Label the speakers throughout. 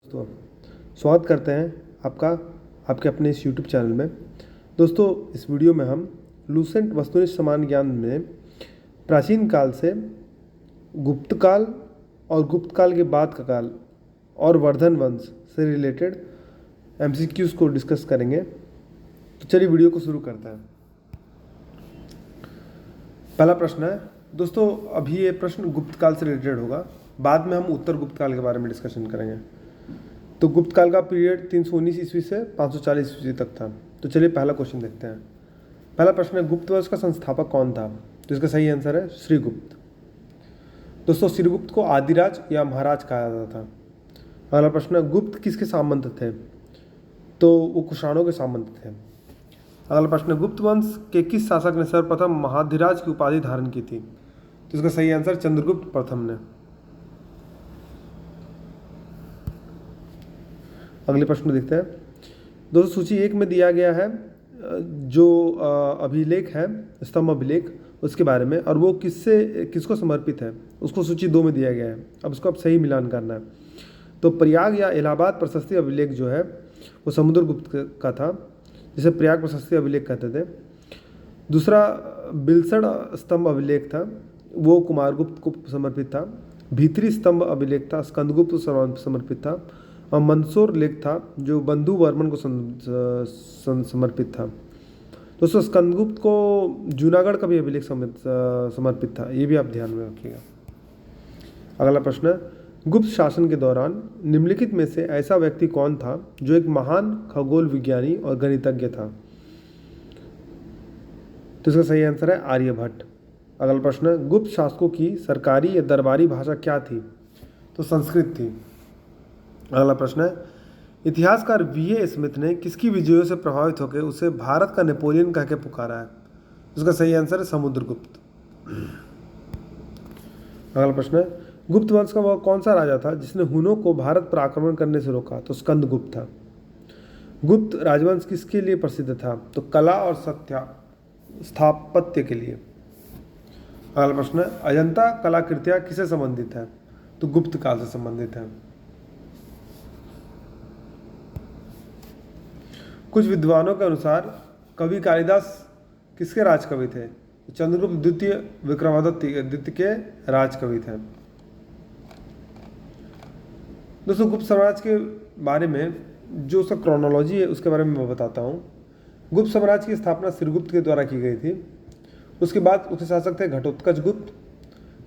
Speaker 1: तो स्वागत करते हैं आपका आपके अपने इस YouTube चैनल में। दोस्तों, इस वीडियो में हम लूसेंट वस्तुनिष्ठ समान ज्ञान में प्राचीन काल से गुप्त काल और गुप्त काल के बाद का काल और वर्धन वंश से रिलेटेड MCQs को डिस्कस करेंगे। तो चलिए वीडियो को शुरू करते हैं। पहला प्रश्न है दोस्तों, अभी ये प्रश्न गुप्त काल से रिलेटेड होगा, बाद में हम उत्तर गुप्त काल के बारे में डिस्कशन करेंगे। तो गुप्त काल का पीरियड 319 ईस्वी से 540 ईस्वी तक था। तो चलिए पहला क्वेश्चन देखते हैं। पहला प्रश्न है, गुप्त वंश का संस्थापक कौन था? तो इसका सही आंसर है श्रीगुप्त। दोस्तों, श्रीगुप्त को आदिराज या महाराज कहा जाता था। अगला प्रश्न है, गुप्त किसके सामंत थे? तो वो कुषाणों के सामंत थे। अगला प्रश्न है, गुप्त वंश के किस शासक ने सर्वप्रथम महाधिराज की उपाधि धारण की थी? तो इसका सही आंसर चंद्रगुप्त प्रथम ने। अगले प्रश्न देखते हैं। दोस्तों, सूची 1 में दिया गया है जो अभिलेख है, स्तंभ अभिलेख, उसके बारे में, और वो किसको समर्पित है उसको सूची 2 में दिया गया है। अब उसको आप सही मिलान करना है। तो प्रयाग या इलाहाबाद प्रशस्ति अभिलेख जो है वो समुद्रगुप्त का था, जिसे प्रयाग प्रशस्ति अभिलेख कहते थे। दूसरा बिलसड़ स्तंभ अभिलेख था, वो कुमारगुप्त को समर्पित था। भीतरी स्तंभ अभिलेख था, स्कंदगुप्त को समर्पित था। और मंदसौर लेख था जो बंधु वर्मन को समर्पित था। दोस्तों, स्कंदगुप्त को जूनागढ़ का भी अभिलेख समर्पित था, ये भी आप ध्यान में रखिएगा। अगला प्रश्न है, गुप्त शासन के दौरान निम्नलिखित में से ऐसा व्यक्ति कौन था जो एक महान खगोल विज्ञानी और गणितज्ञ था? तो इसका सही आंसर है आर्यभट्ट। अगला प्रश्न है, गुप्त शासकों की सरकारी या दरबारी भाषा क्या थी? तो संस्कृत थी। अगला प्रश्न है, इतिहासकार V.A. स्मिथ ने किसकी विजयों से प्रभावित होकर उसे भारत का नेपोलियन कह के पुकारा है? उसका सही आंसर है समुद्रगुप्त। अगला प्रश्न है, गुप्त वंश का वह कौन सा राजा था जिसने हुनों को भारत पर आक्रमण करने से रोका? तो स्कंदगुप्त था। गुप्त राजवंश किसके लिए प्रसिद्ध था? तो कला और स्थापत्य के लिए। अगला प्रश्न है, अजंता कलाकृतियां किससे संबंधित है? तो गुप्त काल से संबंधित है। कुछ विद्वानों के अनुसार कवि कालिदास किसके राजकवि थे? चंद्रगुप्त द्वितीय विक्रमादित्य द्वितीय के राजकवि थे। दोस्तों, गुप्त साम्राज्य के बारे में जो उसका क्रोनोलॉजी है उसके बारे में मैं बताता हूँ। गुप्त साम्राज्य की स्थापना श्रीगुप्त के द्वारा की गई थी। उसके बाद उसके शासक थे घटोत्कच गुप्त।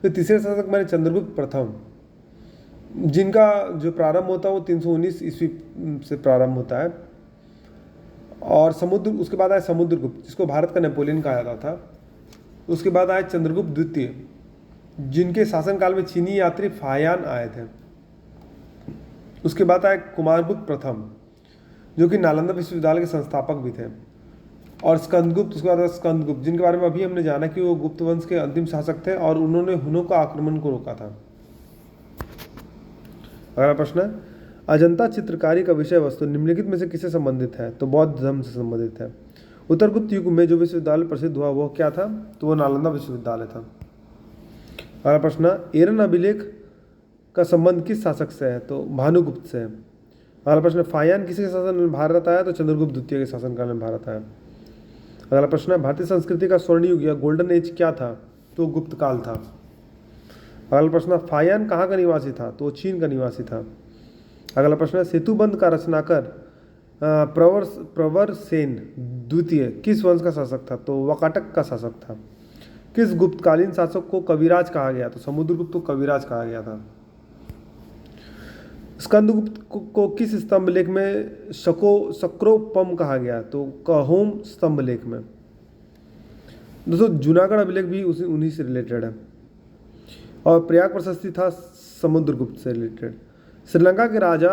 Speaker 1: फिर तीसरे शासक मैंने चंद्रगुप्त प्रथम, जिनका जो प्रारंभ होता है वो 319 ईस्वी से प्रारंभ होता है। और उसके बाद आए समुद्रगुप्त, जिसको भारत का नेपोलियन कहा जाता था। उसके बाद आए चंद्रगुप्त द्वितीय, जिनके शासनकाल में चीनी यात्री फाहियान आए थे। उसके बाद आए कुमारगुप्त प्रथम, जो कि नालंदा विश्वविद्यालय के संस्थापक भी थे। और स्कंदगुप्त, उसके बाद स्कंदगुप्त, जिनके बारे में अभी हमने जाना कि वो गुप्त वंश के अंतिम शासक थे और उन्होंने हुनों का आक्रमण को रोका था। अगला प्रश्न है, अजंता चित्रकारी का विषय वस्तु निम्नलिखित में से किससे संबंधित है? तो बौद्ध धर्म से संबंधित है। उत्तर गुप्त युग में जो विश्वविद्यालय प्रसिद्ध हुआ वो क्या था? तो वो नालंदा विश्वविद्यालय था। अगला प्रश्न, एरन अभिलेख का संबंध किस शासक से है? तो भानुगुप्त से है। अगला प्रश्न, फाहियान किसके शासन में भारत आया? तो चंद्रगुप्त द्वितीय के शासनकाल में भारत आया। अगला प्रश्न है, भारतीय संस्कृति का स्वर्ण युग या गोल्डन एज क्या था? तो गुप्त काल था। अगला प्रश्न, फाहियान कहाँ का निवासी था? तो चीन का निवासी था। अगला प्रश्न है, सेतुबंध का रचनाकर प्रवर सेन द्वितीय किस वंश का शासक था? तो वाकाटक का शासक था। किस गुप्तकालीन शासक को कविराज कहा गया? तो समुद्रगुप्त को कविराज कहा गया था। स्कंदगुप्त को किस स्तंभ लेख में शक्रोपम कहा गया? तो कहोम स्तंभ लेख में। दोस्तों, जूनागढ़ अभिलेख भी उन्हीं से रिलेटेड है। और प्रयाग प्रशस्ति था समुद्रगुप्त से रिलेटेड। श्रीलंका के राजा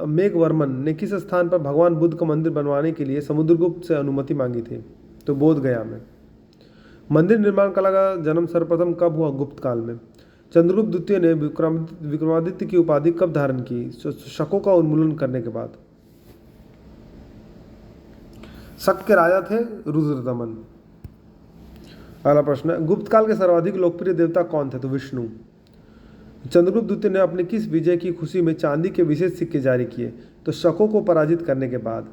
Speaker 1: मेघवर्मन ने किस स्थान पर भगवान बुद्ध का मंदिर बनवाने के लिए समुद्रगुप्त से अनुमति मांगी थी? तो बोध गया में। मंदिर निर्माण कला का जन्म सर्वप्रथम कब हुआ? गुप्त काल में। चंद्रगुप्त द्वितीय ने विक्रमादित्य की उपाधि कब धारण की? शकों का उन्मूलन करने के बाद। शक के राजा थे रुद्रदमन। अगला प्रश्न है, गुप्त काल के सर्वाधिक लोकप्रिय देवता कौन थे? तो विष्णु। चंद्रगुप्त द्वितीय ने अपने किस विजय की खुशी में चांदी के विशेष सिक्के जारी किए? तो शकों को पराजित करने के बाद।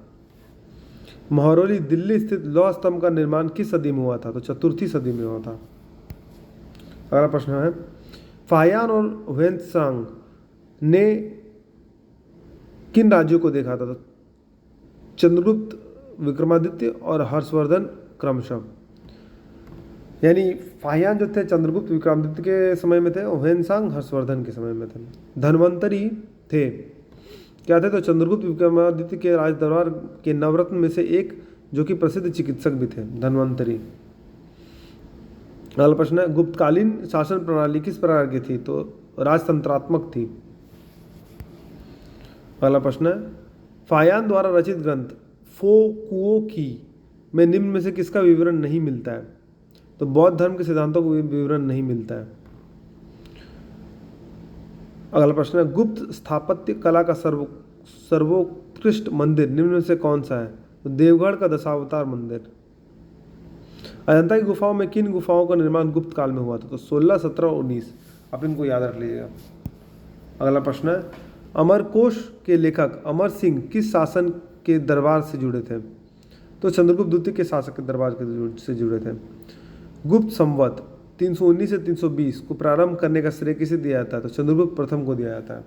Speaker 1: महरौली दिल्ली स्थित लौह स्तंभ का निर्माण किस सदी में हुआ था? तो चतुर्थी सदी में हुआ था। अगला प्रश्न है, फाहियान और ह्वेनसांग ने किन राज्यों को देखा था? तो चंद्रगुप्त, विक्रमादित्य और हर्षवर्धन क्रमशः। यानी फाहियान जो थे चंद्रगुप्त विक्रमादित्य के समय में थे और ह्वेनसांग हर्षवर्धन के समय में थे। धन्वंतरी थे क्या थे? तो चंद्रगुप्त विक्रमादित्य के राज दरबार के नवरत्न में से एक, जो कि प्रसिद्ध चिकित्सक भी थे, धन्वंतरी। अगला प्रश्न है, गुप्तकालीन शासन प्रणाली किस प्रकार की थी? तो राजतंत्रात्मक थी। अगला प्रश्न है, फाहियान द्वारा रचित ग्रंथ फो कुओ की में निम्न में से किसका विवरण नहीं मिलता है? तो बौद्ध धर्म के सिद्धांतों को विवरण नहीं मिलता है। अगला प्रश्न है, गुप्त स्थापत्य कला का सर्वोत्कृष्ट मंदिर निम्न में से कौन सा है? तो देवगढ़ का दशावतार मंदिर। अजंता की गुफाओं में किन गुफाओं का निर्माण गुप्त काल में हुआ था? तो 16, 17 और 19। आप इनको याद रख लीजिएगा। अगला प्रश्न है, अमरकोश के लेखक अमर सिंह किस शासन के दरबार से जुड़े थे? तो चंद्रगुप्त द्वितीय के शासक के दरबार से जुड़े थे। गुप्त संवत 319 से 320 को प्रारंभ करने का श्रेय किसे दिया जाता है? तो चंद्रगुप्त प्रथम को दिया जाता है।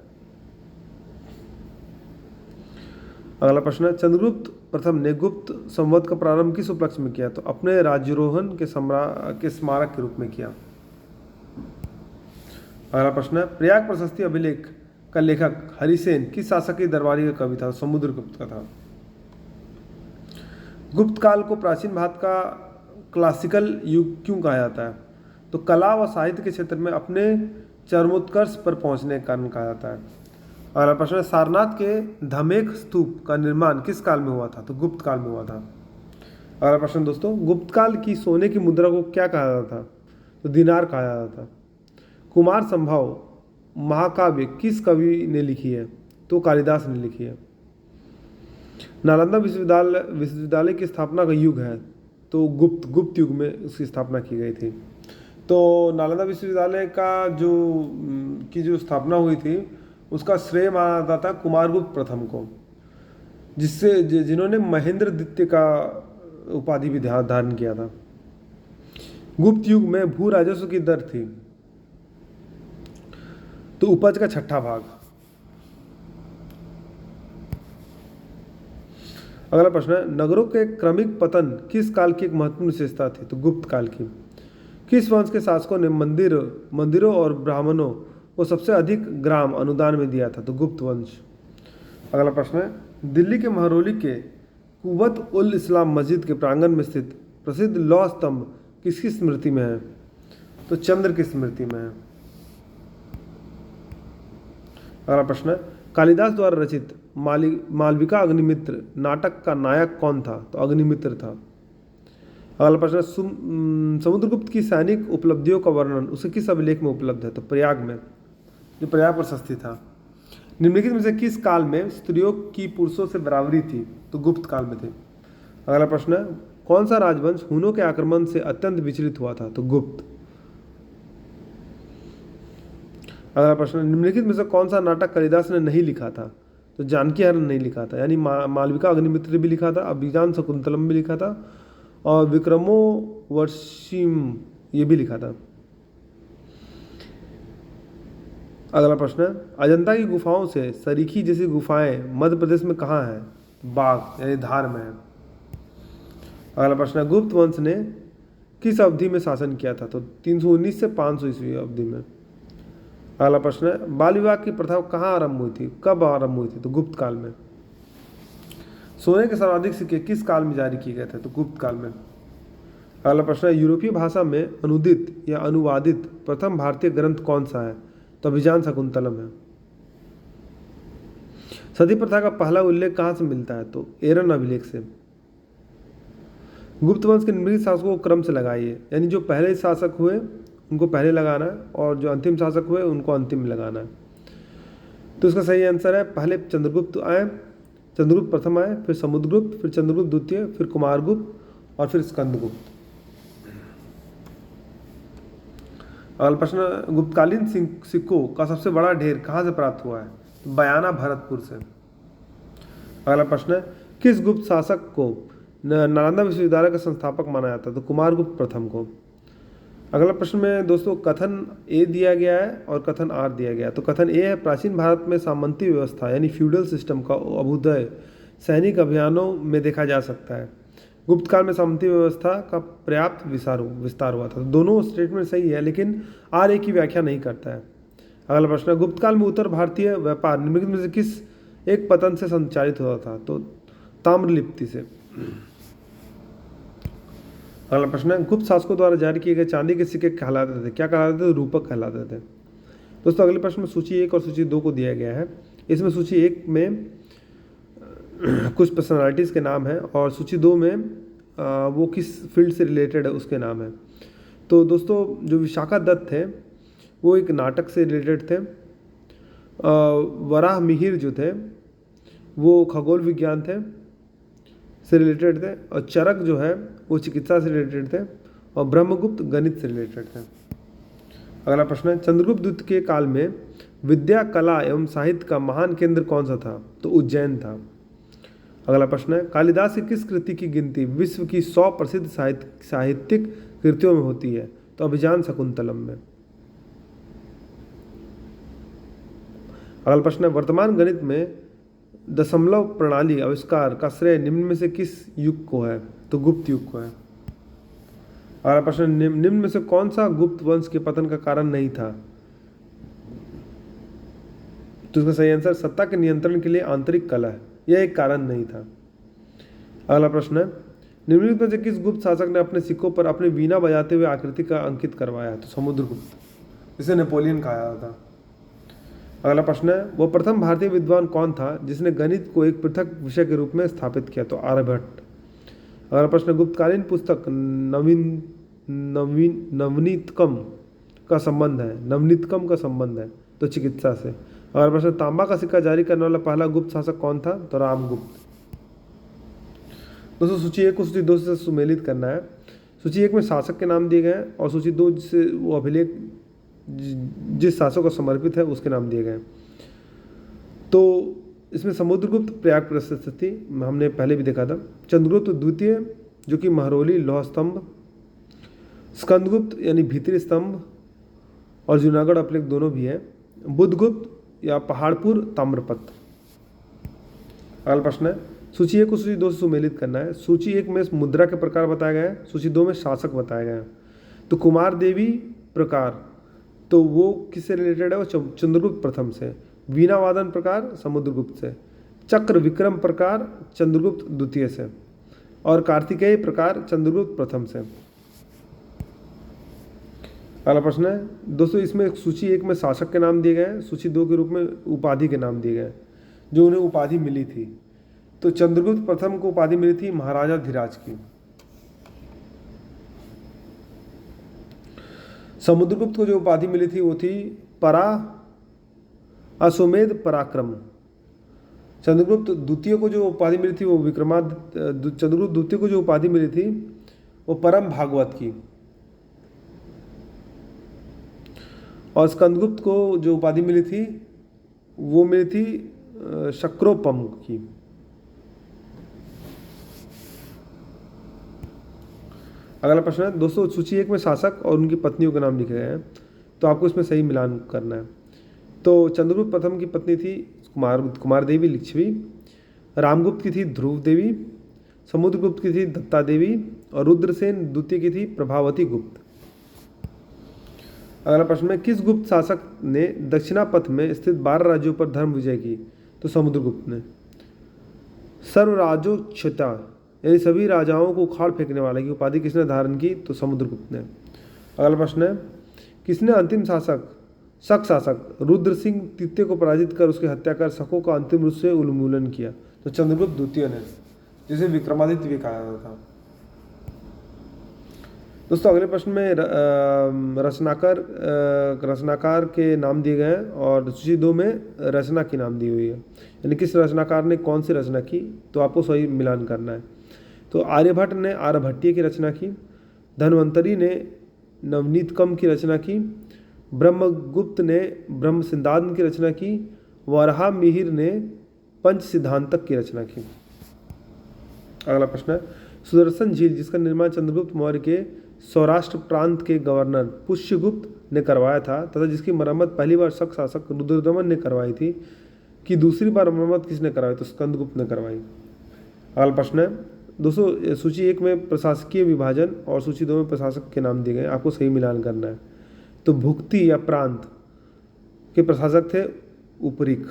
Speaker 1: अगला प्रश्न है, चंद्रगुप्त प्रथम ने गुप्त संवत का प्रारंभ किस उपलक्ष्य में किया? तो अपने राज्यारोहण के स्मारक के रूप में किया। अगला प्रश्न है, प्रयाग प्रशस्ति अभिलेख का लेखक हरिसेन किस शासक की दरबारी का कवि था? समुद्रगुप्त का था। गुप्त काल को प्राचीन भारत का क्लासिकल युग क्यों कहा जाता है? तो कला व साहित्य के क्षेत्र में अपने चरमोत्कर्ष पर पहुंचने के कारण कहा जाता है। अगला प्रश्न है, सारनाथ के धमेख स्तूप का निर्माण किस काल में हुआ था? तो गुप्त काल में हुआ था। अगला प्रश्न दोस्तों, गुप्त काल की सोने की मुद्रा को क्या कहा जाता था? तो दिनार कहा जाता था। कुमार संभव महाकाव्य किस कवि ने लिखी है? तो कालिदास ने लिखी है। नालंदा विश्वविद्यालय की स्थापना का युग है? तो गुप्त युग में उसकी स्थापना की गई थी। तो नालंदा विश्वविद्यालय का जो स्थापना हुई थी उसका श्रेय माना जाता था कुमारगुप्त प्रथम को, जिन्होंने महेंद्र द्वितीय का उपाधि भी धारण किया था। गुप्त युग में भू राजस्व की दर थी तो उपज का 6ठा भाग। अगला प्रश्न है, नगरों के क्रमिक पतन किस काल की एक महत्वपूर्ण विशेषता थी? तो गुप्त काल की। किस वंश के शासकों ने मंदिरों और ब्राह्मणों को सबसे अधिक ग्राम अनुदान में दिया था? तो गुप्त वंश। अगला प्रश्न है, दिल्ली के महरौली के कुवत उल इस्लाम मस्जिद के प्रांगण में स्थित प्रसिद्ध लौह स्तंभ किसकी स्मृति में है? तो चंद्र की स्मृति में है। अगला प्रश्न है, कालिदास द्वारा रचित मालविका अग्निमित्र नाटक का नायक कौन था? तो अग्निमित्र था। अगला प्रश्न, समुद्रगुप्त की सैनिक उपलब्धियों का वर्णन उसे किस अभिलेख में उपलब्ध है? तो प्रयाग में, जो प्रयाग प्रशस्ति था। निम्नलिखित में से किस काल में स्त्रियों की पुरुषों से बराबरी थी? तो गुप्त काल में थे। अगला प्रश्न है, कौन सा राजवंश हुनों के आक्रमण से अत्यंत विचलित हुआ था? तो गुप्त। अगला प्रश्न, निम्नलिखित में से कौन सा नाटक कालिदास ने नहीं लिखा था? तो जानकी हरण नहीं लिखा था, यानी मालविका अग्निमित्र भी लिखा था, अभिज्ञान शकुंतलम भी लिखा था और विक्रमो वर्षिम ये भी लिखा था। अगला प्रश्न है, अजंता की गुफाओं से सरीखी जैसी गुफाएं मध्य प्रदेश में कहाँ हैं? बाग यानी धार में है। अगला प्रश्न है, गुप्त वंश ने किस अवधि में शासन किया था? तो 319 से 500 ईस्वी अवधि में। अगला प्रश्न है, बाल विवाह की प्रथा कहाँ आरंभ हुई थी? कब आरंभ हुई थी? तो गुप्त काल में। सोने के सर्वाधिक सिक्के किस काल में जारी किए गए थे? तो गुप्त काल में। अगला प्रश्न है, यूरोपीय भाषा में अनुदित या अनुवादित प्रथम भारतीय ग्रंथ कौन सा है? तो अभिज्ञान शकुंतलम है। सती प्रथा का पहला उल्लेख कहाँ से मिलता है? तो एरन अभिलेख से। गुप्त वंश के निम्नलिखित शासकों को क्रम से लगाइए, यानी जो पहले शासक हुए उनको पहले लगाना है और जो अंतिम शासक हुए उनको अंतिम में लगाना है। तो इसका सही आंसर है, पहले चंद्रगुप्त प्रथम आए, फिर समुद्रगुप्त, फिर चंद्रगुप्त द्वितीय, फिर कुमारगुप्त और फिर स्कंदगुप्त। अगला प्रश्न, गुप्तकालीन सिक्कों का सबसे बड़ा ढेर कहाँ से प्राप्त हुआ है? तो बयाना भरतपुर से। अगला प्रश्न है, किस गुप्त शासक को नालंदा विश्वविद्यालय का संस्थापक माना जाता है? तो कुमारगुप्त प्रथम को। अगला प्रश्न में दोस्तों कथन ए दिया गया है और कथन आर दिया गया है। तो कथन ए है, प्राचीन भारत में सामंती व्यवस्था यानी फ्यूडल सिस्टम का अभ्युदय सैनिक अभियानों में देखा जा सकता है। गुप्त काल में सामंती व्यवस्था का पर्याप्त विस्तार हुआ था। तो दोनों स्टेटमेंट सही है, लेकिन आर ए की व्याख्या नहीं करता है। अगला प्रश्न, गुप्त काल में उत्तर भारतीय व्यापार निम्नलिखित में से किस एक पतन से संचालित होता था? तो ताम्रलिप्ति से। अगला प्रश्न है, गुप्त शासकों द्वारा जारी किए गए चांदी के सिक्के कहलाते थे? क्या कहलाते थे? रूपक कहलाते थे। दोस्तों अगले प्रश्न में सूची 1 और सूची 2 को दिया गया है। इसमें सूची 1 में कुछ पर्सनालिटीज़ के नाम हैं और सूची 2 में वो किस फील्ड से रिलेटेड है उसके नाम है। तो दोस्तों जो विशाखा दत्त थे वो एक नाटक से रिलेटेड थे। वराह मिहिर जो थे वो खगोल विज्ञान से रिलेटेड थे, और चरक जो है वो चिकित्सा से रिलेटेड थे, और ब्रह्मगुप्त गणित से रिलेटेड थे। अगला प्रश्न है, चंद्रगुप्त द्वितीय के काल में विद्या, कला एवं साहित्य का महान केंद्र कौन सा था? तो उज्जैन था। अगला प्रश्न है, कालिदास की किस कृति की गिनती विश्व की 100 प्रसिद्ध साहित्यिक कृतियों में होती है? तो अभिज्ञान शकुंतलम में। अगला प्रश्न है, वर्तमान गणित में दशमलव प्रणाली आविष्कार का श्रेय निम्न में से किस युग को है? तो गुप्त युग को है। अगला प्रश्न, निम्न में से कौन सा गुप्त वंश के पतन का कारण नहीं था? तो इसका सही आंसर सत्ता के नियंत्रण के लिए आंतरिक कलह, यह एक कारण नहीं था। अगला प्रश्न है, निम्नलिखित में से किस गुप्त शासक ने अपने सिक्कों पर अपनी वीणा बजाते हुए आकृति का अंकित करवाया? तो समुद्रगुप्त, जिसे नेपोलियन कहा जाता था। अगला प्रश्न है, वो प्रथम भारतीय विद्वान कौन था जिसने गणित को एक पृथक विषय के रूप में स्थापित किया? तो आर्यभट्ट। अगला प्रश्न, गुप्तकालीन पुस्तक नवनीतकम का संबंध है? तो चिकित्सा से। अगला प्रश्न, तांबा का सिक्का जारी करने वाला पहला गुप्त शासक कौन था? तो रामगुप्त। दोस्तों सूची 1 को सूची 2 से सुमेलित करना है। सूची 1 में शासक के नाम दिए गए हैं और सूची 2 से वो अभिलेख जिस शासक को समर्पित है उसके नाम दिए गए हैं। तो इसमें समुद्रगुप्त प्रयाग प्रशस्ति थी, हमने पहले भी देखा था। चंद्रगुप्त द्वितीय जो कि महरौली लौह स्तंभ, स्कंदगुप्त यानी भीतरी स्तंभ और जूनागढ़ अपलेख दोनों भी हैं। बुद्धगुप्त या पहाड़पुर ताम्रपत्र। अगला प्रश्न है, सूची 1 को सूची 2 से सुमेलित करना है। सूची 1 में मुद्रा के प्रकार बताया गया है, सूची 2 में शासक बताया गया है। तो कुमार देवी प्रकार तो वो किससे रिलेटेड है? वो चंद्रगुप्त प्रथम से। वीणा वादन प्रकार समुद्रगुप्त से। चक्र विक्रम प्रकार चंद्रगुप्त द्वितीय से, और कार्तिकेय प्रकार चंद्रगुप्त प्रथम से। अगला प्रश्न है, दोस्तों इसमें सूची 1 में शासक के नाम दिए गए हैं, सूची 2 के रूप में उपाधि के नाम दिए गए हैं जो उन्हें उपाधि मिली थी। तो चंद्रगुप्त प्रथम को उपाधि मिली थी महाराजा धीराज की। समुद्रगुप्त को जो उपाधि मिली थी वो थी परा अश्वमेध पराक्रम। चंद्रगुप्त द्वितीय को जो उपाधि मिली थी वो चंद्रगुप्त द्वितीय को जो उपाधि मिली थी वो परम भागवत की, और स्कंदगुप्त को जो उपाधि मिली थी वो मिली थी शक्रोपम की। अगला प्रश्न है, दोस्तों सूची 1 में शासक और उनकी पत्नियों के नाम लिखे गए हैं, तो आपको इसमें सही मिलान करना है। तो चंद्रगुप्त प्रथम की पत्नी थी कुमार देवी लिच्छवी, रामगुप्त की थी ध्रुव देवी, समुद्रगुप्त की थी दत्ता देवी, और रुद्रसेन द्वितीय की थी प्रभावती गुप्त। अगला प्रश्न है, किस गुप्त शासक ने दक्षिणापथ में स्थित 12 राज्यों पर धर्म विजय की? तो समुद्रगुप्त ने। सर्वराजोच्युता यानी सभी राजाओं को उखाड़ फेंकने वाले की उपाधि किसने धारण की? तो समुद्रगुप्त ने। अगला प्रश्न है, किसने अंतिम शक शासक रुद्र सिंह तृतीय को पराजित कर उसकी हत्या कर शकों का अंतिम रूप से उन्मूलन किया? तो चंद्रगुप्त द्वितीय ने, जिसे विक्रमादित्य भी कहा जाता था। दोस्तों अगले प्रश्न में रचनाकार के नाम दिए गए हैं और सूची 2 में रचना की नाम दी हुई है, यानी किस रचनाकार ने कौन सी रचना की, तो आपको सही मिलान करना है। तो आर्यभट्ट ने आर्यभट्टीय की रचना की, धन्वंतरी ने नवनीतकम की रचना की, ब्रह्मगुप्त ने ब्रह्म सिद्धांत की रचना की, वराह मिहिर ने पंच सिद्धांतक की रचना की। अगला प्रश्न है, सुदर्शन झील जिसका निर्माण चंद्रगुप्त मौर्य के सौराष्ट्र प्रांत के गवर्नर पुष्यगुप्त ने करवाया था तथा जिसकी मरम्मत पहली बार शक शासक रुद्रदमन ने करवाई थी, कि दूसरी बार मरम्मत किसने करवाई? तो स्कंदगुप्त ने करवाई। अगला प्रश्न है, दोस्तों सूची 1 में प्रशासकीय विभाजन और सूची 2 में प्रशासक के नाम दिए गए, आपको सही मिलान करना है। तो भुक्ति या प्रांत के प्रशासक थे उपरीक,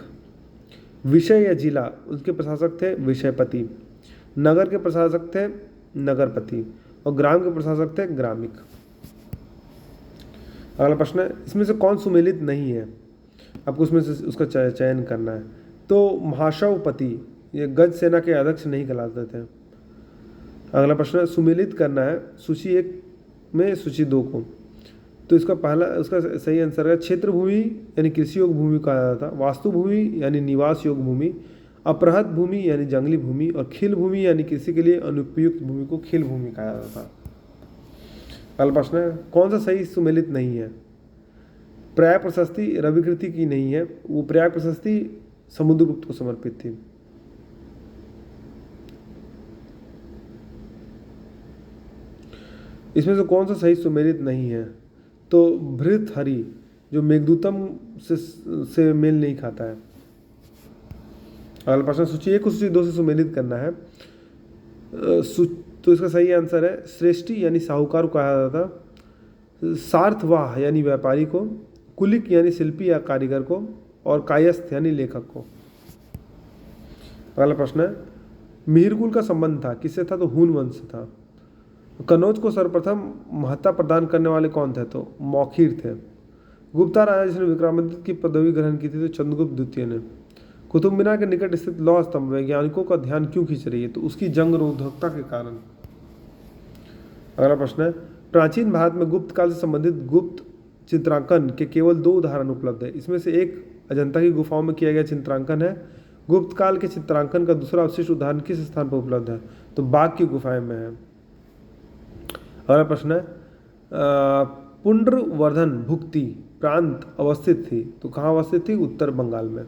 Speaker 1: विषय या जिला उसके प्रशासक थे विषयपति, नगर के प्रशासक थे नगरपति और ग्राम के प्रशासक थे ग्रामिक। अगला प्रश्न है, इसमें से कौन सुमेलित नहीं है? आपको उसमें से उसका चयन करना है। तो महाशवपति ये गज सेना के अध्यक्ष नहीं कहलाते थे। अगला प्रश्न है, सुमेलित करना है सूची 1 में सूची 2 को। तो इसका पहला उसका सही आंसर है क्षेत्र भूमि यानी कृषि योग्य भूमि कहा जाता था, वास्तु भूमि यानी निवास योग्य भूमि, अपरहत भूमि यानी जंगली भूमि और खिल भूमि यानी कृषि के लिए अनुपयुक्त भूमि को खिल भूमि कहा जाता था। अगला प्रश्न है, कौन सा सही सुमेलित नहीं है? प्रयाग प्रशस्ति रविकृति की नहीं है, वो प्रयाग प्रशस्ति समुद्रगुप्त को समर्पित थी। इसमें से कौन सा सही सुमेलित नहीं है? तो भृतहरि जो मेघदूतम से मेल नहीं खाता है। अगला प्रश्न, सूची 1 को सूची 2 से सुमेलित करना है। तो इसका सही आंसर है श्रेष्ठी यानी साहूकार को कहा जाता था, सार्थवाह यानी व्यापारी को, कुलिक यानी शिल्पी या कारीगर को और कायस्थ यानी लेखक को। अगला प्रश्न है, मिहिरकुल का संबंध था किससे था? तो हून वंश से था। कनौज को सर्वप्रथम महत्ता प्रदान करने वाले कौन थे? तो मौखिर थे। गुप्ता राजा जिसने विक्रमादित्य की पदवी ग्रहण की थी तो चंद्रगुप्त द्वितीय ने। कुतुब मीनार के निकट स्थित लौह स्तंभ वैज्ञानिकों का ध्यान क्यों खींच रही है? तो उसकी जंग रोधकता के कारण। अगला प्रश्न है, प्राचीन भारत में गुप्त काल से संबंधित गुप्त चित्रांकन के केवल 2 उदाहरण उपलब्ध है। इसमें से एक अजंता की गुफाओं में किया गया चित्रांकन है। गुप्त काल के चित्रांकन का दूसरा अवशिष्ट उदाहरण किस स्थान पर उपलब्ध है? तो बाघ की गुफाएं में है। अगला प्रश्न है, पुंड्रवर्धन भुक्ति प्रांत अवस्थित थी, तो कहाँ अवस्थित थी? उत्तर बंगाल में।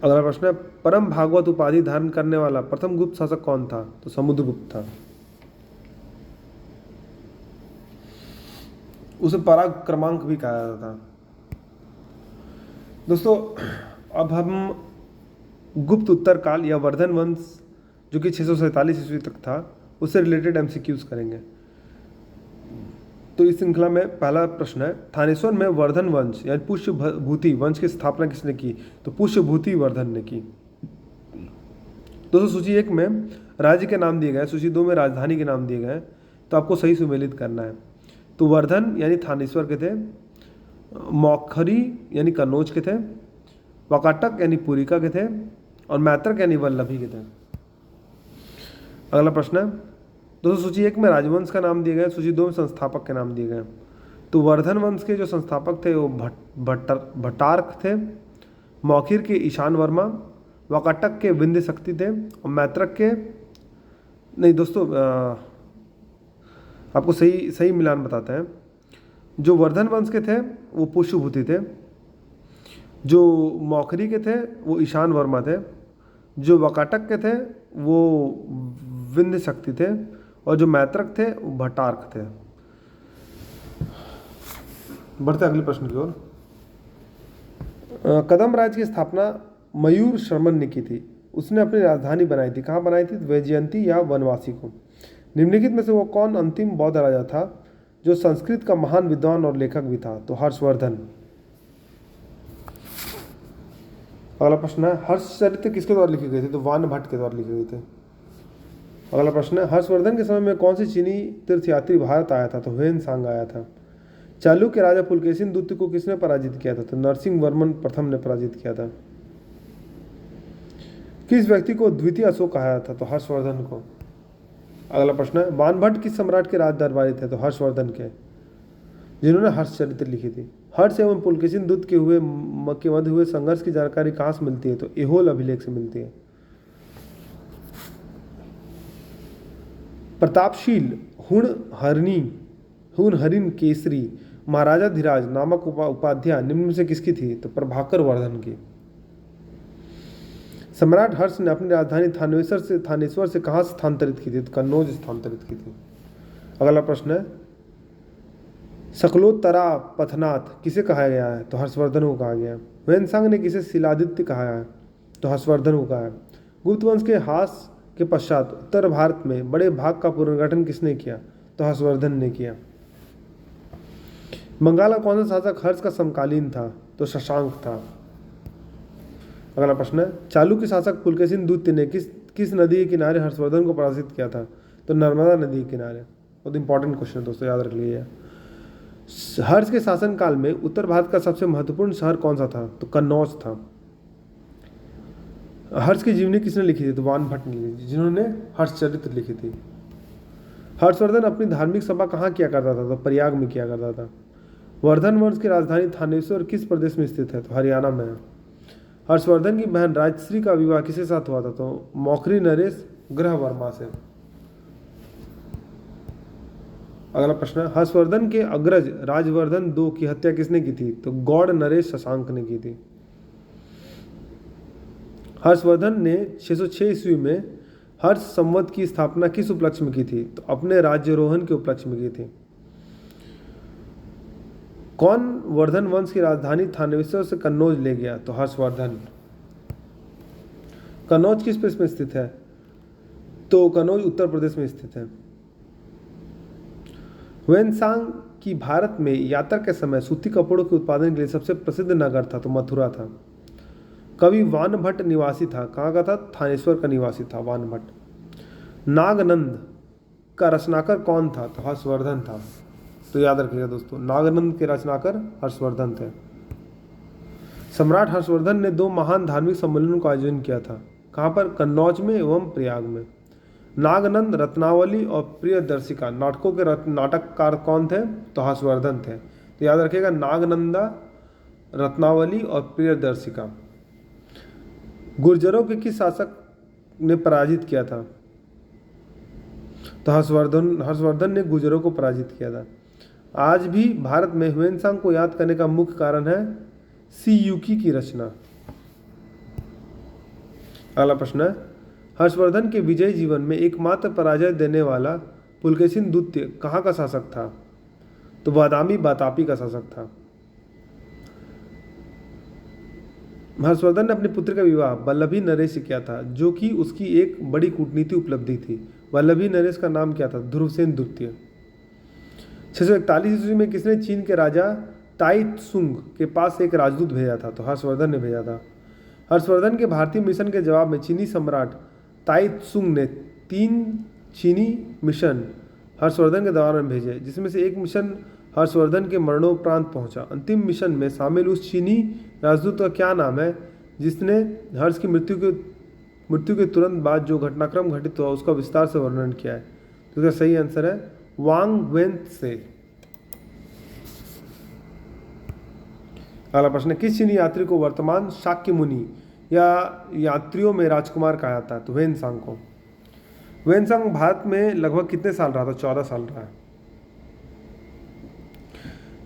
Speaker 1: अगला प्रश्न है, परम भागवत उपाधि धारण करने वाला प्रथम गुप्त शासक कौन था? तो समुद्रगुप्त था। उसे पराग क्रमांक भी कहा जाता था। दोस्तों अब हम गुप्त उत्तर काल या वर्धन वंश जो कि 647 ईस्वी तक था उससे रिलेटेड एमसीक्यूज करेंगे। तो इस श्रृंखला में पहला प्रश्न है, थानेश्वर में वर्धन वंश यानी पुष्यभूति वंश की स्थापना किसने की? तो पुष्यभूति वर्धन ने की। दोस्तों सूची 1 में राज्य के नाम दिए गए, सूची 2 में राजधानी के नाम दिए गए, तो आपको सही सुमेलित करना है। तो वर्धन यानी थानेश्वर के थे, मौखरी यानी कन्नौज के थे, वाकाटक यानी पुरिका के थे और मैत्रक यानी वल्लभी के थे। अगला प्रश्न है, दोस्तों सूची 1 में राजवंश का नाम दिए गए, सूची 2 में संस्थापक के नाम दिए गए। तो वर्धन वंश के जो संस्थापक थे वो भट्टार्क थे, मौखिर के ईशान वर्मा, वाकाटक के विंध्य शक्ति थे और मैत्रक के नहीं दोस्तों आपको सही मिलान बताते हैं। जो वर्धन वंश के थे वो पुष्यभूति थे, जो मौखरी के थे वो ईशान वर्मा थे, जो वाकाटक के थे वो विंध्य शक्ति थे और जो मैत्रक थे वो भट्टार्क थे। बढ़ते अगले प्रश्न की ओर। कदम राज्य की स्थापना मयूर शर्मन ने की थी, उसने अपनी राजधानी बनाई थी, कहाँ बनाई थी? वैजयंती या वनवासी को। निम्नलिखित में से वो कौन अंतिम बौद्ध राजा था जो संस्कृत का महान विद्वान और लेखक भी था? तो हर्षवर्धन। अगला प्रश्न है, हर्षचरित्र किसके द्वारा लिखे गए थे? तो वानभट्ट के द्वारा लिखे गए थे। अगला प्रश्न है, हर्षवर्धन के समय में कौन सी चीनी तीर्थयात्री भारत आया था? तो ह्वेन-सांग आया था। चालुक्य राजा पुलकेशिन द्वितीय को किसने पराजित किया था? तो नरसिंह वर्मन प्रथम ने पराजित किया था। किस व्यक्ति को द्वितीय अशोक कहा था? तो हर्षवर्धन को। अगला प्रश्न है, वानभट्ट किस सम्राट के राज दरबारी थे? तो हर्षवर्धन के, जिन्होंने हर्षचरित्र लिखी थी। हर्ष एवं पुलकेशिन द्वितीय के मध्य हुए संघर्ष की जानकारी कहाँ से मिलती है? तो एहोल अभिलेख से मिलती है। प्रतापशील हुणहरणी हुन हरिन केसरी महाराजा धीराज नामक उपाध्याय निम्न में से किसकी थी? तो प्रभाकर वर्धन की। सम्राट हर्ष ने अपनी राजधानी थानेश्वर से कहाँ स्थानांतरित की थी? तो कन्नौज स्थानांतरित की थी। अगला प्रश्न है, सकलोत्तरा पथनाथ किसे कहा गया है? तो हर्षवर्धन को कहा गया है। वैनसांग ने किसे शिलादित्य कहा है? तो हर्षवर्धन को कहा है। गुप्त वंश के ह्रास के पश्चात उत्तर भारत में बड़े भाग का पुनर्गठन किसने किया? तो हर्षवर्धन ने किया। बंगाल का कौन सा शासक हर्ष का समकालीन था? तो शशांक था। अगला प्रश्न है, चालुक्य शासक पुलकेशिन द्वितीय ने किस नदी के किनारे हर्षवर्धन को पराजित किया था? तो नर्मदा नदी के किनारे। बहुत इंपॉर्टेंट क्वेश्चन है दोस्तों, याद रख लीजिए। हर्ष के शासनकाल में उत्तर भारत का सबसे महत्वपूर्ण शहर कौन सा था? तो कन्नौज था। हर्ष की जीवनी किसने लिखी थी? तो वानभट्ट ने लिखी, जिन्होंने हर्षचरित्र लिखी थी। हर्षवर्धन अपनी धार्मिक सभा कहाँ किया करता था? तो प्रयाग में किया करता था। वर्धन वंश की राजधानी थानेश्वर किस प्रदेश में स्थित है? तो हरियाणा में है। हर्षवर्धन की बहन राजश्री का विवाह किसके साथ हुआ था? तो मौखरी नरेश ग्रह वर्मा से। अगला प्रश्न है, हर्षवर्धन के अग्रज राजवर्धन II की हत्या किसने की थी? तो गौड़ नरेश शशांक ने की थी। हर्षवर्धन ने 606 ईस्वी में हर्ष संवत की स्थापना किस उपलक्ष्य में की थी? तो अपने राज्यारोहण के उपलक्ष्य में की थी। कौन वर्धन वंश की राजधानी थानेश्वर से कन्नौज ले गया? तो हर्षवर्धन। कन्नौज किस प्रदेश में स्थित है? तो कन्नौज उत्तर प्रदेश में स्थित है। वैनसांग की भारत में यात्रा के समय सूती कपड़ों के उत्पादन के लिए सबसे प्रसिद्ध नगर था? तो मथुरा था। कवि वानभट्ट निवासी था, कहाँ का था? थानेश्वर का निवासी था वानभट्ट। नागनंद का रचनाकार कौन था? तो हर्षवर्धन था। तो याद रखिएगा दोस्तों, नागनंद के रचनाकार हर्षवर्धन थे। सम्राट हर्षवर्धन ने 2 महान धार्मिक सम्मेलनों का आयोजन किया था, कहाँ पर? कन्नौज में एवं प्रयाग में। नागनंद, रत्नावली और प्रियदर्शिका नाटकों के नाटककार कौन थे? तो हर्षवर्धन थे। तो याद रखिएगा, नागनंदा, रत्नावली और प्रियदर्शिका। गुर्जरों के किस शासक ने पराजित किया था? तो हर्षवर्धन ने गुर्जरों को पराजित किया था। आज भी भारत में ह्वेनसांग को याद करने का मुख्य कारण है सीयूकी की रचना। अगला प्रश्न है, हर्षवर्धन के विजयी जीवन में एकमात्र पराजय देने वाला पुलकेशिन द्वितीय कहाँ का शासक था? तो बादामी बातापी का शासक था। हर्षवर्धन ने अपनी पुत्री का विवाह वल्लभी नरेश से किया था, जो कि उसकी एक बड़ी कूटनीति उपलब्धि थी। वल्लभी नरेश का नाम क्या था? ध्रुवसेन द्वितीय। 641 ईस्वी में किसने चीन के राजा ताई त्सुंग के पास एक राजदूत भेजा था? तो हर्षवर्धन ने भेजा था। हर्षवर्धन के भारतीय मिशन के जवाब में चीनी सम्राट ताई त्सुंग ने 3 चीनी मिशन हर्षवर्धन के दौरान भेजे, जिसमें से एक मिशन हर्षवर्धन के मरणोपरांत पहुंचा। अंतिम मिशन में शामिल उस चीनी राजदूत का क्या नाम है जिसने हर्ष की मृत्यु के तुरंत बाद जो घटनाक्रम घटित हुआ उसका विस्तार से वर्णन किया है? तो इसका सही आंसर है वांग वेंत्से। अगला प्रश्न, किस चीनी यात्री को वर्तमान शाक्य मुनि या यात्रियों में राजकुमार कहा जाता है? तो वैनसांग को। वैनसांग भारत में लगभग कितने साल रहा था? 14 साल रहा है।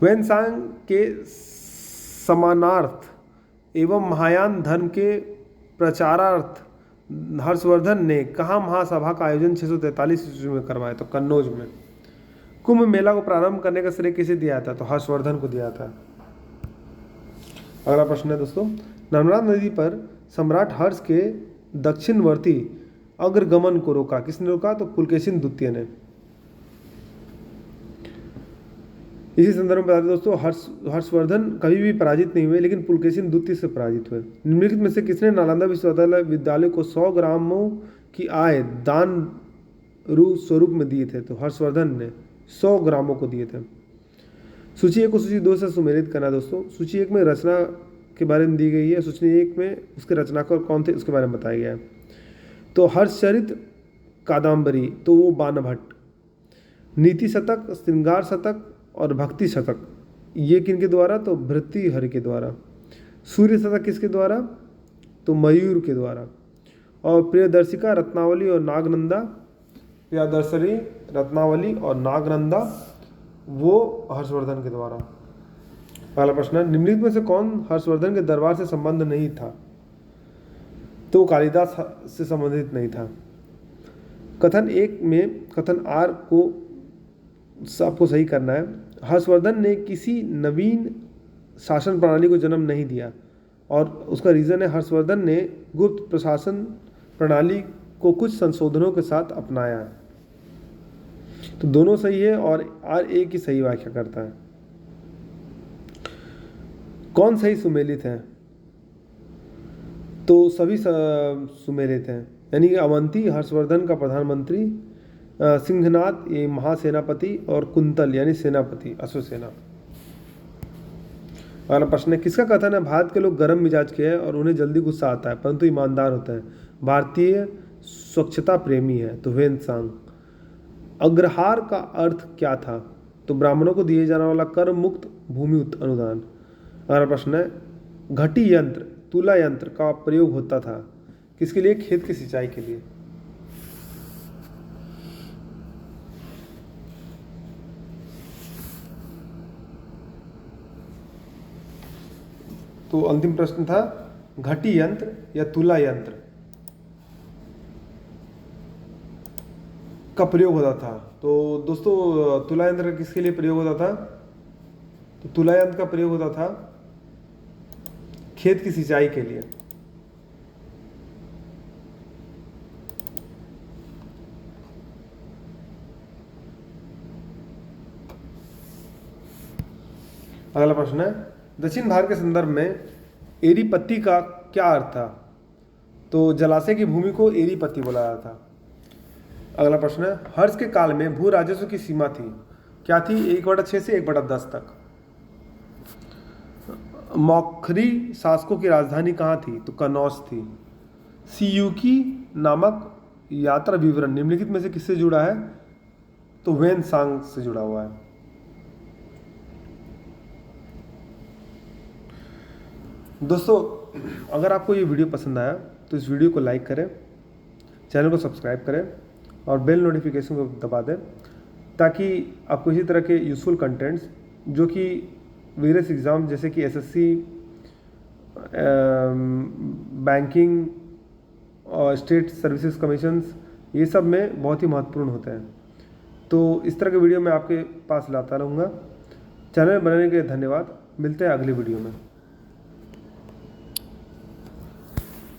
Speaker 1: वैनसांग के समानार्थ एवं महायान धर्म के प्रचारार्थ हर्षवर्धन ने कहाँ महासभा का आयोजन 643 ईस्वी में करवाया? तो कन्नौज में। कुंभ मेला को प्रारंभ करने का श्रेय किसे दिया था? तो हर्षवर्धन को दिया था। अगला प्रश्न है दोस्तों, नर्मदा नदी पर सम्राट हर्ष के दक्षिणवर्ती अग्रगमन को रोका, किसने रोका? तो पुलकेशिन द्वितीय ने। इसी संदर्भ में बता दें दोस्तों, हर्षवर्धन कभी भी पराजित नहीं हुए, लेकिन पुलकेशिन द्वितीय से पराजित हुए। निम्नलिखित में से किसने नालंदा विश्वविद्यालय को 100 ग्रामों की आय दान स्वरूप में दिए थे? तो हर्षवर्धन ने 100 ग्रामों को दिए थे। सूची 1 को सूची 2 से सुमेलित करना दोस्तों। सूची 1 में रचना के बारे में दी गई है, सूची 1 में उसके रचनाकार कौन थे उसके बारे में बताया गया है। तो हर्षचरित कादम्बरी, तो वो बाणभट्ट। नीति शतक, श्रृंगार शतक और भक्ति शतक, ये किनके द्वारा? तो भर्तृहरि के द्वारा। सूर्य शतक किसके द्वारा? तो मयूर के द्वारा। और प्रियदर्शिका, रत्नावली और नागनंदा, प्रियदर्शनी, रत्नावली और नागनंदा वो हर्षवर्धन के द्वारा। पहला प्रश्न है, निम्नलिखित में से कौन हर्षवर्धन के दरबार से संबंध नहीं था? तो वो कालिदास से संबंधित नहीं था। कथन 1 में कथन आर को आपको सही करना है। हर्षवर्धन ने किसी नवीन शासन प्रणाली को जन्म नहीं दिया, और उसका रीज़न है हर्षवर्धन ने गुप्त प्रशासन प्रणाली को कुछ संशोधनों के साथ अपनाया। तो दोनों सही है और आर ए की सही व्याख्या करता है। कौन सही सुमेलित है? तो सभी सुमेलित हैं, यानी कि अवंती हर्षवर्धन का प्रधानमंत्री, सिंहनाद ये महासेनापति, और कुंतल यानी सेनापति अश्वसेना। अगला प्रश्न है, किसका कथन है भारत के लोग गर्म मिजाज के हैं और उन्हें जल्दी गुस्सा आता है परंतु ईमानदार होते हैं, भारतीय स्वच्छता प्रेमी है? तो वेन-त्सांग। अग्रहार का अर्थ क्या था? तो ब्राह्मणों को दिए जाने वाला कर मुक्त भूमि अनुदान। अगला प्रश्न है, घटी यंत्र तुला यंत्र का प्रयोग होता था किसके लिए? खेत की सिंचाई के लिए। तो अंतिम प्रश्न था घटी यंत्र या तुला यंत्र का प्रयोग होता था। तो दोस्तों तुला यंत्र का किसके लिए प्रयोग होता था? तो तुला यंत्र का प्रयोग होता था खेत की सिंचाई के लिए। अगला प्रश्न है, दक्षिण भारत के संदर्भ में एरीपत्ती का क्या अर्थ था? तो जलाशय की भूमि को एरीपत्ती बोला जाता था। अगला प्रश्न है, हर्ष के काल में भू राजस्व की सीमा थी, क्या थी? 1/6 से 1/10 तक। मौखरी शासकों की राजधानी कहाँ थी? तो कनौज थी। सियूकी नामक यात्रा विवरण निम्नलिखित में से किससे जुड़ा है? तो वेन-त्सांग से जुड़ा हुआ है। दोस्तों अगर आपको ये वीडियो पसंद आया तो इस वीडियो को लाइक करें, चैनल को सब्सक्राइब करें और बेल नोटिफिकेशन को दबा दें ताकि आपको इसी तरह के यूज़फुल कंटेंट्स जो कि वेरियस एग्ज़ाम जैसे कि एसएससी, बैंकिंग और स्टेट सर्विसेज कमीशंस, ये सब में बहुत ही महत्वपूर्ण होते हैं। तो इस तरह के वीडियो मैं आपके पास लाता रहूँगा। चैनल बनाने के लिए धन्यवाद। मिलते हैं अगली वीडियो में।